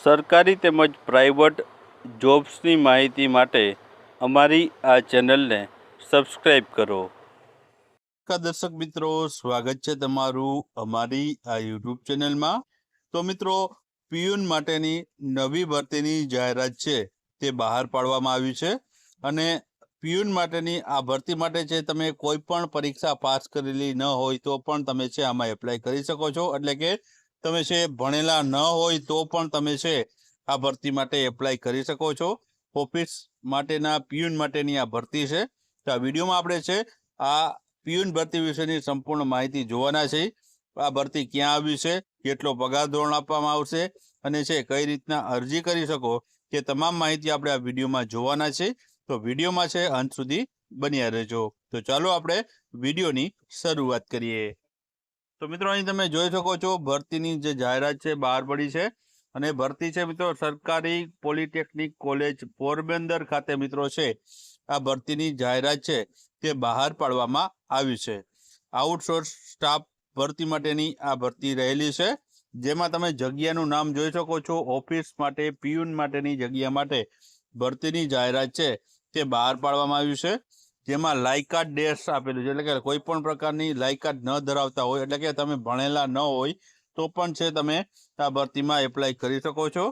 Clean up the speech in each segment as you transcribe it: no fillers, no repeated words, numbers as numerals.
સરકારી તેમજ પ્રાઇવેટ જોબ્સની માહિતી માટે અમારી આ ચેનલને સબસ્ક્રાઈબ કરો। દર્શક મિત્રો, સ્વાગત છે તમારું અમારી આ યુટ્યુબ ચેનલમાં। તો મિત્રો, પીયુન માટેની નવી ભરતીની જાહેરાત છે તે બહાર પાડવામાં આવી છે અને પીયુન માટેની આ ભરતી માટે છે તમે કોઈ પણ પરીક્ષા પાસ કરેલી ન હોય તો પણ તમે છે આમાં એપ્લાય કરી શકો છો। એટલે કે તમે છે ભણેલા ન હોય તો પણ તમે છે આ ભરતી માટે એપ્લાય કરી શકો છો। ઓફિસ માટેના પીયુન માટેની આ ભરતી છે। તો આ વિડીયોમાં આપણે છે આ પીયુન ભરતી વિશેની સંપૂર્ણ માહિતી જોવાના છે। આ ભરતી ક્યાં આવી છે, કેટલો પગાર ધોરણ આપવામાં આવશે અને છે કઈ રીતના અરજી કરી શકો તે તમામ માહિતી આપણે આ વિડીયોમાં જોવાના છે। તો વિડીયોમાં છે અંત સુધી બન્યા રહેજો। તો ચાલો આપણે વિડીયોની શરૂઆત કરીએ। તો મિત્રો, અહીં તમે જોઈ શકો છો ભરતીની જે જાહેરાત છે બહાર પડી છે અને ભરતી છે મિત્રો સરકારી પોલિટેકનિક કોલેજ પોરબંદર ખાતે મિત્રો છે આ ભરતીની જાહેરાત છે તે બહાર પાડવામાં આવી છે। આઉટસોર્સ સ્ટાફ ભરતી માટેની આ ભરતી રહેલી છે, જેમાં તમે જગ્યાનું નામ જોઈ શકો છો। ઓફિસ માટે પીયુન માટેની જગ્યા માટે ભરતીની જાહેરાત છે તે બહાર પાડવામાં આવ્યું છે, જેમાં લાયકાત ડેશ આપેલું છે। એટલે કે કોઈ પણ પ્રકારની લાયકાત ન ધરાવતા હોય, એટલે કે તમે ભણેલા ન હોય તો પણ છે તમે આ ભરતીમાં એપ્લાય કરી શકો છો।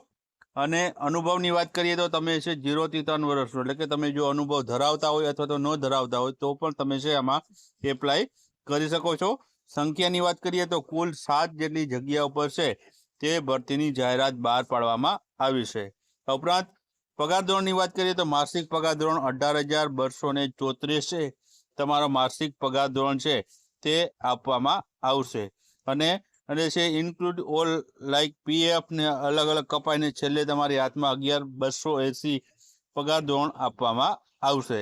અને અનુભવની વાત કરીએ તો તમે છે 0 થી 3 વર્ષનો, એટલે કે તમે જો અનુભવ ધરાવતા હોય અથવા તો ન ધરાવતા હોય તો પણ તમે છે આમાં એપ્લાય કરી શકો છો। સંખ્યાની વાત કરીએ તો કુલ 7 જેટલી જગ્યા ઉપર છે તે ભરતીની જાહેરાત બહાર પાડવામાં આવી છે। ઉપરાંત પગાર ધોરણની વાત કરીએ તો માસિક પગાર ધોરણ 18,234 છે તમારો માસિક પગાર ધોરણ છે તે આપવામાં આવશે। અને છે ઇન્ક્લુડ ઓલ લાઇક પીએફ ને અલગ અલગ કપાઈને છેલ્લે તમારી હાથમાં 11,280 પગાર ધોરણ આપવામાં આવશે।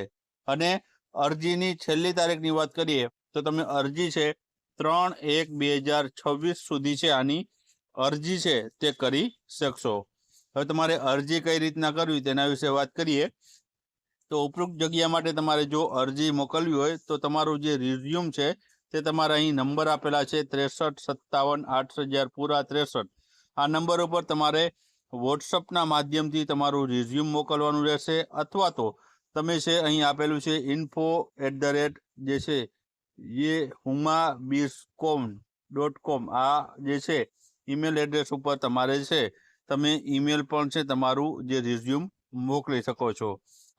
અને અરજીની છેલ્લી તારીખની વાત કરીએ તો તમે અરજી છે 3/1/2026 સુધી છે આની અરજી છે તે કરી શકશો। હવે તમારે અરજી કઈ રીતના કરવી તેના વિશે વાત કરીએ તો ઉપરોક્ત જગ્યા માટે તમારે જો અરજી મોકલવી હોય તો તમારું જે રિઝ્યુમ છે તે તમારા અહીં નંબર આપેલા છે 63578000 પૂરા 63। આ નંબર ઉપર તમારે વોટ્સઅપના માધ્યમથી તમારું રિઝ્યુમ મોકલવાનું રહેશે, અથવા તો તમે છે અહીં આપેલું છે info@ જે છે ये humabiz.com આ જે છે ઈમેલ એડ્રેસ ઉપર તમારે છે તમે ઈમેલ પણ છે તમારું જે રિઝ્યુમ મોકલી શકો છો।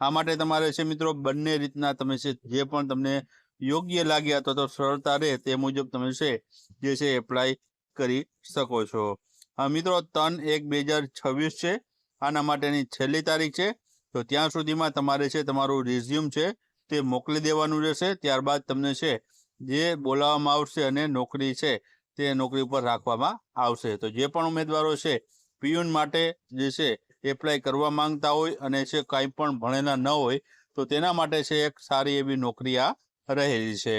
આ માટે તમારે છે મિત્રો બંને રીતના તમે છે જે પણ તમને યોગ્ય લાગે અથવા તો સરળતા રહે તે મુજબ તમે છે જે છે એપ્લાય કરી શકો છો। હા મિત્રો, 3/1/2026 છે આના માટેની છેલ્લી તારીખ છે। તો ત્યાં સુધીમાં તમારે છે તમારું રિઝ્યુમ છે તે મોકલી દેવાનું રહેશે। ત્યારબાદ તમને છે જે બોલાવવામાં આવશે અને નોકરી છે તે નોકરી ઉપર રાખવામાં આવશે। તો જે પણ ઉમેદવારો છે પીયુન માટે જે છે એપ્લાય કરવા માંગતા હોય અને છે કાંઈ પણ ભણેલા ન હોય તો તેના માટે છે એક સારી એવી નોકરી આ રહેલી છે।